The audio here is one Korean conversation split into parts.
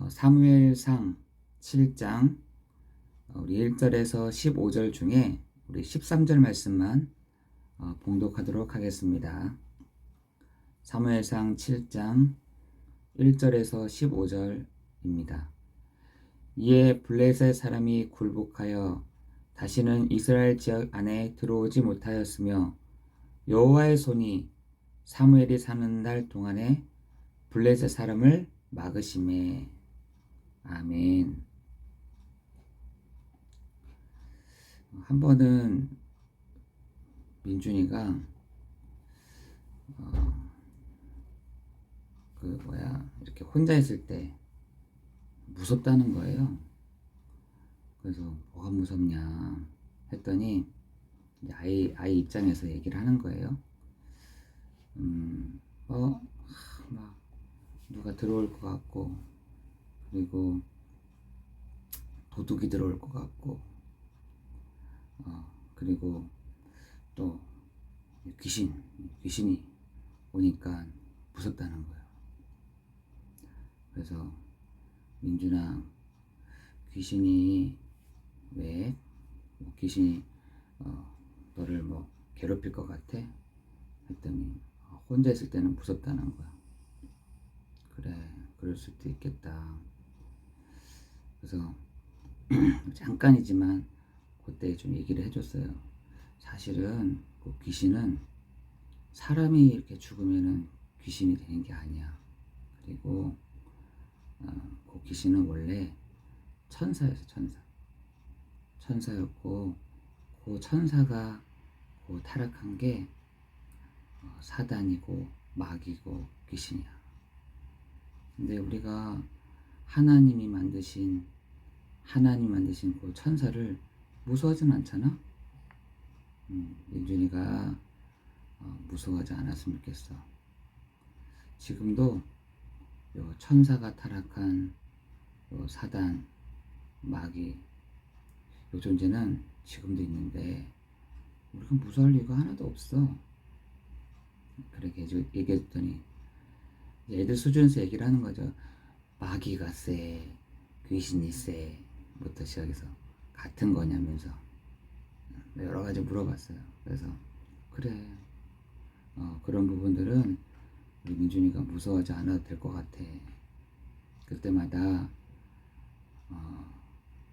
사무엘상 7장 우리 1절에서 15절 중에 우리 13절 말씀만 봉독하도록 하겠습니다. 사무엘상 7장 1절에서 15절입니다. 이에 블레셋 사람이 굴복하여 다시는 이스라엘 지역 안에 들어오지 못하였으며 여호와의 손이 사무엘이 사는 날 동안에 블레셋 사람을 막으심에. 아멘. 한 번은 민준이가 이렇게 혼자 있을 때 무섭다는 거예요. 그래서 뭐가 무섭냐 했더니 아이 입장에서 얘기를 하는 거예요. 막 누가 들어올 것 같고, 그리고 도둑이 들어올 것 같고, 그리고 또 귀신이 오니까 무섭다는 거예요. 그래서 민준아, 귀신이 왜 귀신이 너를 괴롭힐 것 같아? 했더니 혼자 있을 때는 무섭다는 거야. 그래, 그럴 수도 있겠다. 그래서 잠깐이지만 그때 좀 얘기를 해줬어요. 사실은 그 귀신은 사람이 이렇게 죽으면은 귀신이 되는 게 아니야. 그리고 그 귀신은 원래 천사였어. 천사였고, 그 천사가 그 타락한 게 사단이고 마귀고 귀신이야. 근데 우리가 하나님이 만드신 그 천사를 무서워하진 않잖아. 민준이가 무서워하지 않았으면 좋겠어. 지금도 요 천사가 타락한 요 사단, 마귀, 요 존재는 지금도 있는데 우리가 무서워할 이유가 하나도 없어. 그렇게 얘기했더니 애들 수준에서 얘기를 하는 거죠. 마귀가 세, 귀신이 세, 부터 시작해서 같은 거냐면서 여러 가지 물어봤어요. 그래서 그래, 그런 부분들은 우리 민준이가 무서워하지 않아도 될 것 같아. 그때마다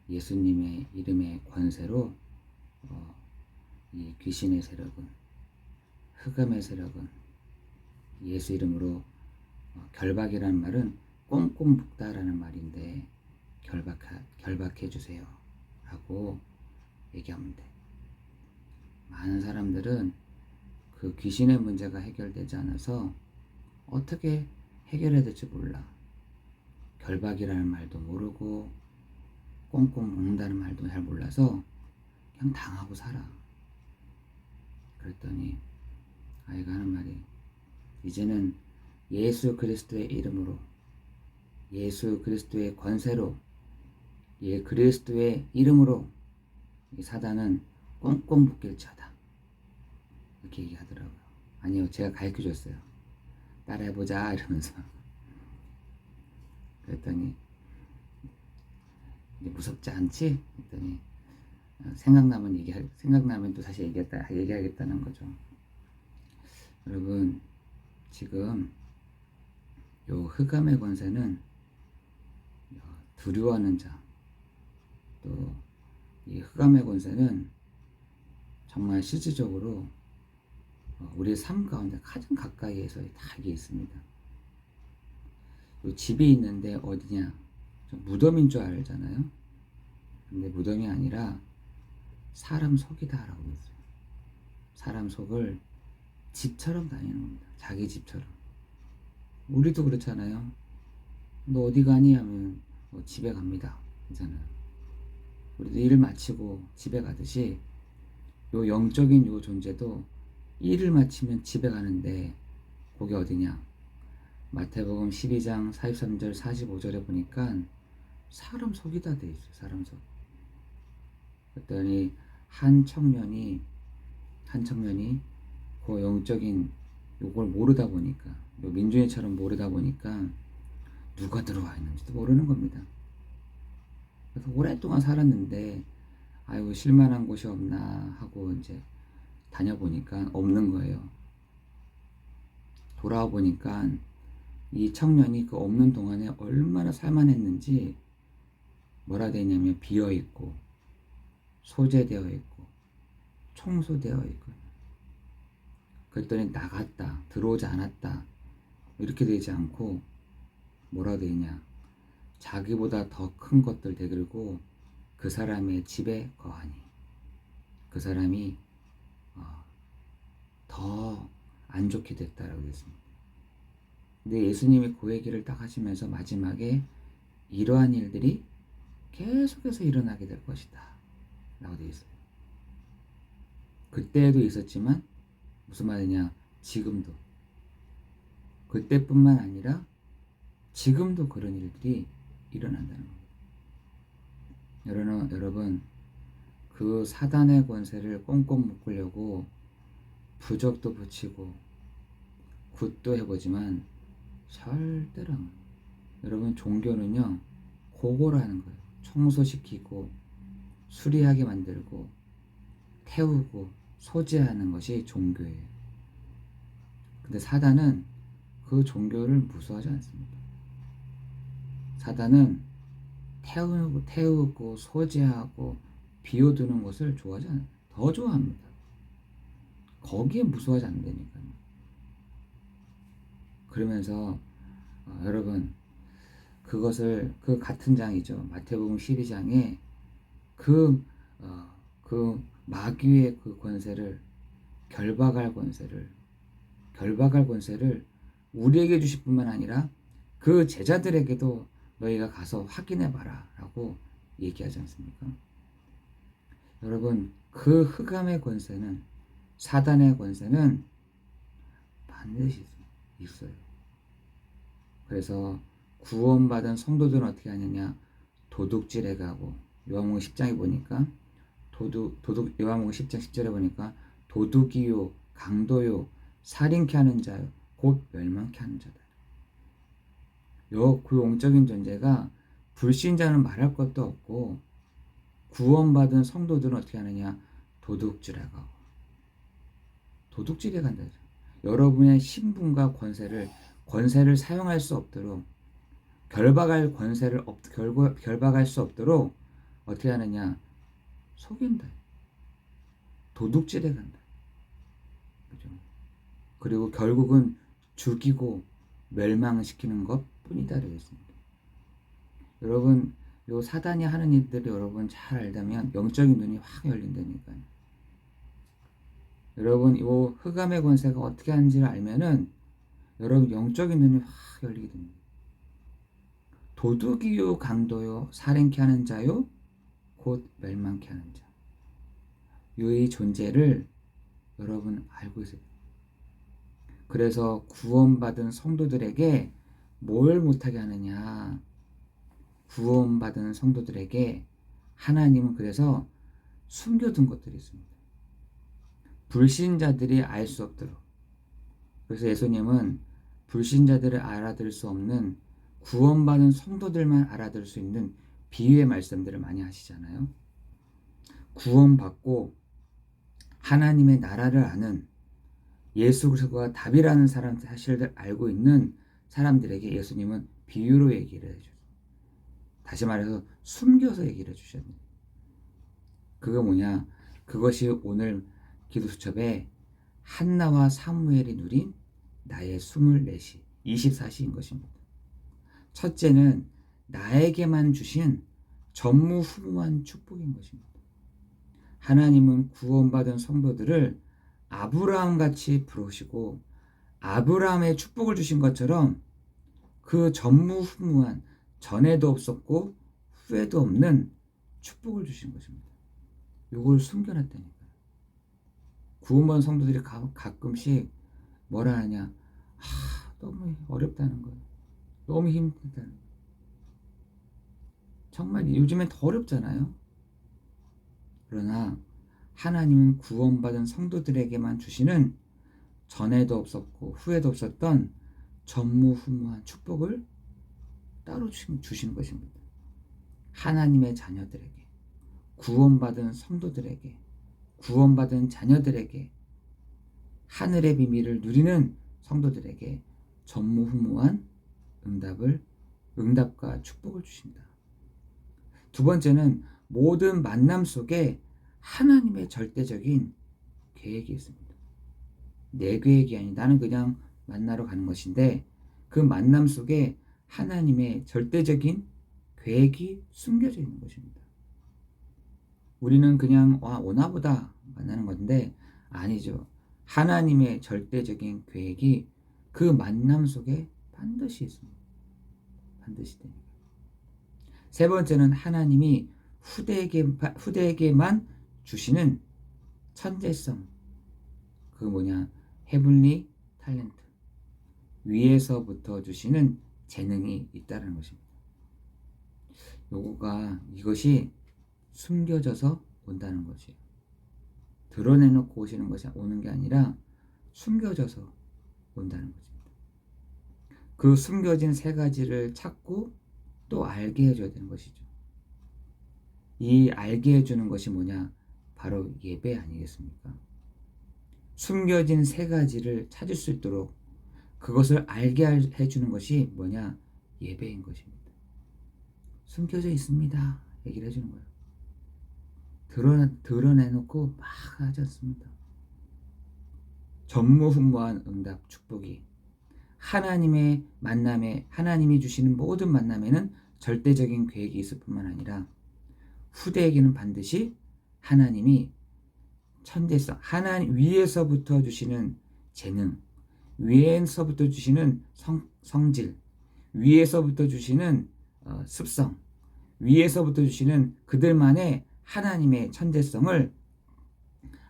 예수님의 이름의 권세로 이 귀신의 세력은, 흑암의 세력은 예수 이름으로 결박이라는 말은 꽁꽁 묶다라는 말인데 결박해 주세요 라고 얘기하면 돼. 많은 사람들은 그 귀신의 문제가 해결되지 않아서 어떻게 해결해야 될지 몰라. 결박이라는 말도 모르고 꽁꽁 묶는다는 말도 잘 몰라서 그냥 당하고 살아. 그랬더니 아이가 하는 말이, 이제는 예수 그리스도의 이름으로, 예수 그리스도의 권세로, 그리스도의 이름으로 이 사단은 꽁꽁 묶일지어다. 이렇게 얘기하더라고요. 아니요, 제가 가르쳐줬어요. 따라해보자 이러면서. 그랬더니 이제 무섭지 않지? 했더니 생각나면 또 다시 얘기하겠다는 거죠. 여러분, 지금 요 흑암의 권세는 두려워하는 자, 또 이 흑암의 권세는 정말 실질적으로 우리의 삶 가운데 가장 가까이에서 다 이게 있습니다. 요 집이 있는데 어디냐? 무덤인 줄 알잖아요. 근데 무덤이 아니라 사람 속이다라고 했어요. 사람 속을 집처럼 다니는 겁니다. 자기 집처럼. 우리도 그렇잖아요. 너 어디 가니? 하면 집에 갑니다. 괜찮아요. 우리도 일을 마치고 집에 가듯이 요 영적인 요 존재도 일을 마치면 집에 가는데 그게 어디냐? 마태복음 12장 43절 45절에 보니까 사람 속이다 돼 있어요. 사람 속. 그랬더니 한 청년이 그 영적인 요걸 모르다 보니까, 요 민준이처럼 모르다 보니까 누가 들어와 있는지도 모르는 겁니다. 그래서 오랫동안 살았는데 아이고 실만한 곳이 없나 하고 이제 다녀보니까 없는 거예요. 돌아와 보니까 이 청년이 그 없는 동안에 얼마나 살만했는지 뭐라 되냐면 비어 있고 소재되어 있고 청소되어 있고, 그랬더니 나갔다 들어오지 않았다 이렇게 되지 않고 뭐라 되냐, 자기보다 더 큰 것들 데리고 그 사람의 집에 거하니 그 사람이 더 안 좋게 됐다라고 했습니다. 근데 예수님이 그 얘기를 딱 하시면서 마지막에 이러한 일들이 계속해서 일어나게 될 것이다 라고 되어 있어요. 그때도 있었지만 무슨 말이냐, 지금도, 그때뿐만 아니라 지금도 그런 일들이 일어난다는 겁니다. 여러분 그 사단의 권세를 꽁꽁 묶으려고 부적도 붙이고 굿도 해보지만 절대로 안. 여러분 종교는요 그거라는 거예요. 청소시키고 수리하게 만들고 태우고 소지하는 것이 종교예요. 근데 사단은 그 종교를 무서워하지 않습니다. 사단은 태우고 소지하고 비워두는 것을 좋아하지 않아요. 더 좋아합니다. 거기에 무서워하지 않는다니까요. 그러면서 여러분 그것을 그 같은 장이죠. 마태복음 12장에 그 마귀의 그 권세를 결박할 권세를 우리에게 주실 뿐만 아니라 그 제자들에게도 너희가 가서 확인해 봐라 라고 얘기하지 않습니까? 여러분 그 흑암의 권세는, 사단의 권세는 반드시 있어요. 그래서 구원받은 성도들은 어떻게 하느냐, 도둑질해 가고, 요한복음 10장에 보니까 요한복음 10장 10절에 보니까 도둑이요 강도요 살인케 하는 자요 곧 멸망케 하는 자다. 그 영적인 존재가 불신자는 말할 것도 없고, 구원받은 성도들은 어떻게 하느냐, 도둑질해 가고 도둑질해 간다. 여러분의 신분과 권세를 사용할 수 없도록, 결박할 수 없도록 어떻게 하느냐, 속인다. 도둑질해 간다. 그죠? 그리고 결국은 죽이고 멸망시키는 것 뿐이다 되겠습니다. 여러분 요 사단이 하는 일들을 여러분 잘 알다면 영적인 눈이 확 열린다니까요. 여러분 요 흑암의 권세가 어떻게 하는지를 알면은 여러분 영적인 눈이 확 열리게 됩니다. 도둑이요 강도요 살인케 하는 자요 곧 멸망케 하는 자, 요의 존재를 여러분 알고 있어요. 그래서 구원받은 성도들에게 뭘 못하게 하느냐, 구원받은 성도들에게 하나님은 그래서 숨겨둔 것들이 있습니다. 불신자들이 알 수 없도록. 그래서 예수님은 불신자들을 알아들을 수 없는 구원받은 성도들만 알아들을 수 있는 비유의 말씀들을 많이 하시잖아요. 구원받고 하나님의 나라를 아는, 예수 그리스도가 답이라는 사실을 알고 있는 사람들에게 예수님은 비유로 얘기를 해주세요. 다시 말해서 숨겨서 얘기를 해주셔야 돼요. 그거 뭐냐, 그것이 오늘 기도수첩에 한나와 사무엘이 누린 나의 24시, 24시인 것입니다. 첫째는 나에게만 주신 전무후무한 축복인 것입니다. 하나님은 구원받은 성도들을 아브라함같이 부르시고 아브라함의 축복을 주신 것처럼 그 전무후무한, 전에도 없었고 후에도 없는 축복을 주신 것입니다. 이걸 숨겨놨다니까요. 구원받은 성도들이 가끔씩 뭐라 하냐, 너무 어렵다는 거예요. 너무 힘들다는 거예요. 정말 요즘엔 더 어렵잖아요. 그러나 하나님은 구원받은 성도들에게만 주시는 전에도 없었고 후에도 없었던 전무후무한 축복을 따로 주시는 것입니다. 하나님의 자녀들에게, 구원받은 성도들에게, 구원받은 자녀들에게, 하늘의 비밀을 누리는 성도들에게 전무후무한 응답과 축복을 주신다. 두 번째는 모든 만남 속에 하나님의 절대적인 계획이 있습니다. 내 계획이 아닌 나는 그냥 만나러 가는 것인데 그 만남 속에 하나님의 절대적인 계획이 숨겨져 있는 것입니다. 우리는 그냥 오나보다 만나는 건데 아니죠. 하나님의 절대적인 계획이 그 만남 속에 반드시 있습니다. 반드시 됩니다. 세 번째는 하나님이 후대에게만 주시는 천재성, 헤블리 탤런트, 위에서부터 주시는 재능이 있다는 것입니다. 이것이 숨겨져서 온다는 것이에요. 드러내놓고 오는 게 아니라 숨겨져서 온다는 것입니다. 그 숨겨진 세 가지를 찾고 또 알게 해줘야 되는 것이죠. 이 알게 해주는 것이 뭐냐? 바로 예배 아니겠습니까? 숨겨진 세 가지를 찾을 수 있도록 그것을 알게 해주는 것이 뭐냐? 예배인 것입니다. 숨겨져 있습니다. 얘기를 해주는 거예요. 드러내놓고 막 하지 않습니다. 전무후무한 응답, 축복이 하나님의 만남에, 하나님이 주시는 모든 만남에는 절대적인 계획이 있을 뿐만 아니라 후대에게는 반드시 하나님이 천재성, 하나님 위에서부터 주시는 재능, 위에서부터 주시는 성질, 위에서부터 주시는 습성, 위에서부터 주시는 그들만의 하나님의 천재성을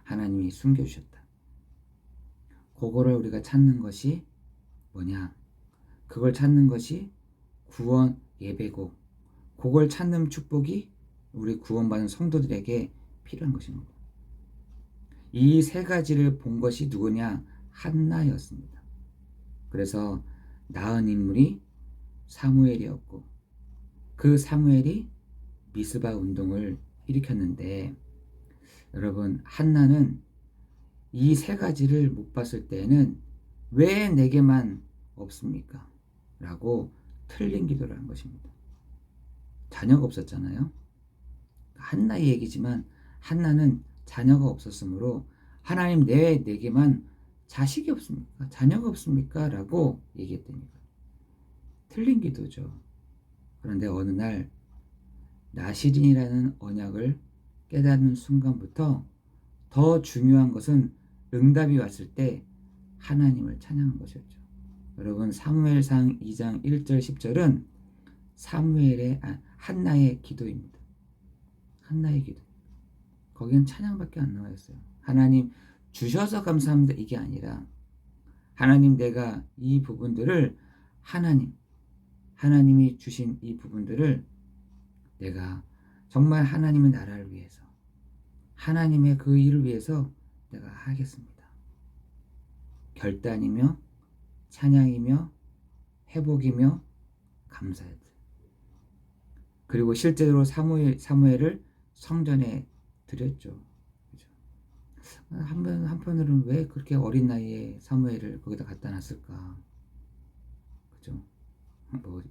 하나님이 숨겨주셨다. 그거를 우리가 찾는 것이 뭐냐? 그걸 찾는 것이 구원 예배고, 그걸 찾는 축복이 우리 구원받은 성도들에게 필요한 것입니다. 이 세 가지를 본 것이 누구냐? 한나였습니다. 그래서 낳은 인물이 사무엘이었고, 그 사무엘이 미스바 운동을 일으켰는데, 여러분, 한나는 이 세 가지를 못 봤을 때에는 왜 내게만 없습니까? 라고 틀린 기도를 한 것입니다. 자녀가 없었잖아요. 한나의 얘기지만 한나는 자녀가 없었으므로 하나님 내게만 자식이 없습니까? 자녀가 없습니까? 라고 얘기했다니까. 틀린 기도죠. 그런데 어느 날 나시린이라는 언약을 깨닫는 순간부터 더 중요한 것은 응답이 왔을 때 하나님을 찬양한 것이었죠. 여러분, 사무엘상 2장 1절 10절은 한나의 기도입니다. 한나의 기도. 거기는 찬양밖에 안 나와 있어요. 하나님 주셔서 감사합니다 이게 아니라 하나님, 내가 이 부분들을 하나님이 주신 이 부분들을 내가 정말 하나님의 나라를 위해서, 하나님의 그 일을 위해서 내가 하겠습니다. 결단이며 찬양이며 회복이며 감사였어요. 그리고 실제로 사무엘을 성전에 드렸죠. 그죠? 한편으로는 왜 그렇게 어린 나이에 사무엘을 거기다 갖다 놨을까? 그죠?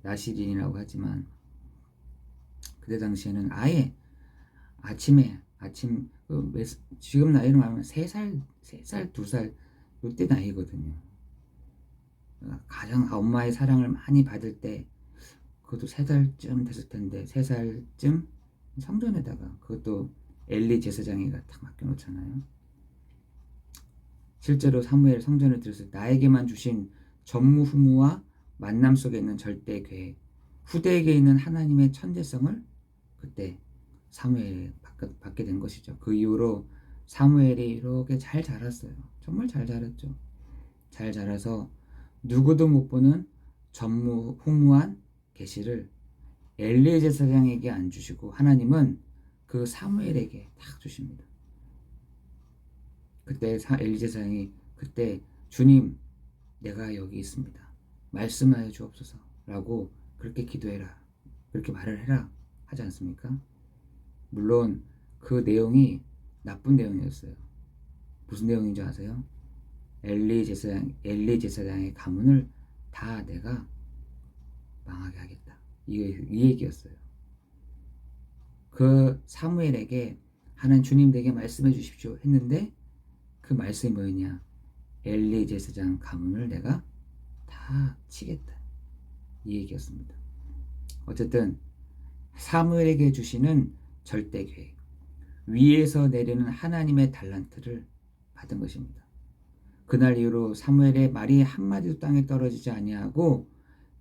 나시린이라고 하지만 그때 당시에는 아예 지금 나이로 하면 3살, 2살 이때 나이거든요. 가장 엄마의 사랑을 많이 받을 때 그것도 3살쯤 됐을 텐데 3살쯤 성전에다가, 그것도 엘리 제사장이가 딱 맡겨놓잖아요. 실제로 사무엘 성전을 들여서 나에게만 주신 전무후무와 만남 속에 있는 절대 계획, 후대에게 있는 하나님의 천재성을 그때 사무엘에 받게 된 것이죠. 그 이후로 사무엘이 이렇게 잘 자랐어요. 정말 잘 자랐죠. 잘 자라서 누구도 못 보는 전무후무한 계시를 엘리 제사장에게 안 주시고 하나님은 그 사무엘에게 딱 주십니다. 그때 엘리 제사장이 주님, 내가 여기 있습니다. 말씀하여 주옵소서 라고 그렇게 기도해라, 그렇게 말을 해라 하지 않습니까? 물론 그 내용이 나쁜 내용이었어요. 무슨 내용인 줄 아세요? 엘리 제사장의 가문을 다 내가 망하게 하겠다. 이 얘기였어요. 그 사무엘에게 하나님 주님 내게 말씀해 주십시오 했는데 그 말씀이 뭐였냐? 엘리 제사장 가문을 내가 다 치겠다. 이 얘기였습니다. 어쨌든 사무엘에게 주시는 절대 계획, 위에서 내리는 하나님의 달란트를 받은 것입니다. 그날 이후로 사무엘의 말이 한마디도 땅에 떨어지지 아니하고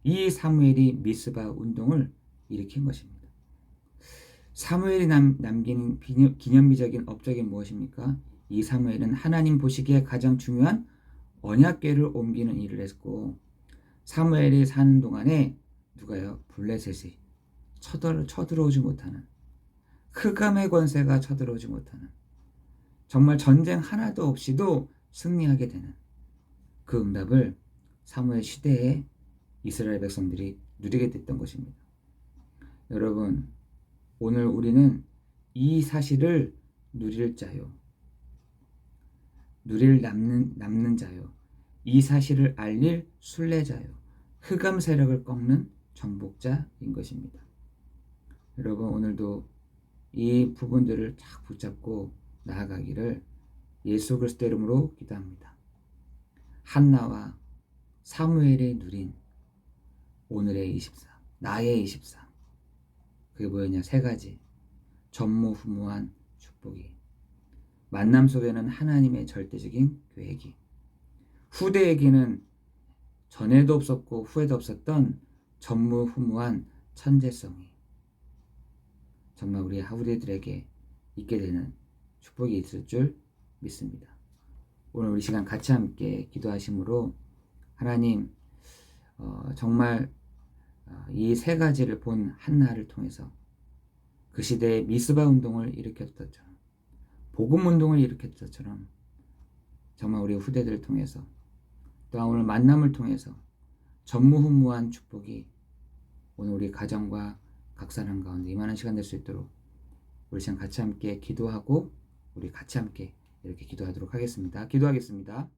이 사무엘이 미스바 운동을 일으킨 것입니다. 사무엘이 남긴 기념비적인 업적이 무엇입니까? 이 사무엘은 하나님 보시기에 가장 중요한 언약궤를 옮기는 일을 했고, 사무엘이 사는 동안에 누가요? 블레셋이 쳐들어오지 못하는, 흑암의 권세가 쳐들어오지 못하는, 정말 전쟁 하나도 없이도 승리하게 되는 그 응답을 사무엘 시대에 이스라엘 백성들이 누리게 됐던 것입니다. 여러분, 오늘 우리는 이 사실을 누릴 자요, 남는 자요, 이 사실을 알릴 순례자요, 흑암 세력을 꺾는 정복자인 것입니다. 여러분, 오늘도 이 부분들을 쫙 붙잡고 나아가기를 예수 그리스도 이름으로 기도합니다. 한나와 사무엘이 누린 오늘의 24, 나의 24, 그게 뭐였냐? 세 가지. 전무후무한 축복이, 만남 속에는 하나님의 절대적인 계획이, 후대에게는 전에도 없었고 후에도 없었던 전무후무한 천재성이 정말 우리 후대들에게 있게 되는 축복이 있을 줄 믿습니다. 오늘 우리 시간 같이 함께 기도하심으로 하나님 정말 이 세 가지를 본 한나를 통해서 그 시대에 미스바 운동을 일으켰던 것처럼, 복음 운동을 일으켰던 것처럼 정말 우리 후대들을 통해서, 또한 오늘 만남을 통해서 전무후무한 축복이 오늘 우리 가정과 각 사람 가운데 임하는 시간 될 수 있도록 우리 시간 같이 함께 기도하고 우리 같이 함께 이렇게 기도하도록 하겠습니다. 기도하겠습니다.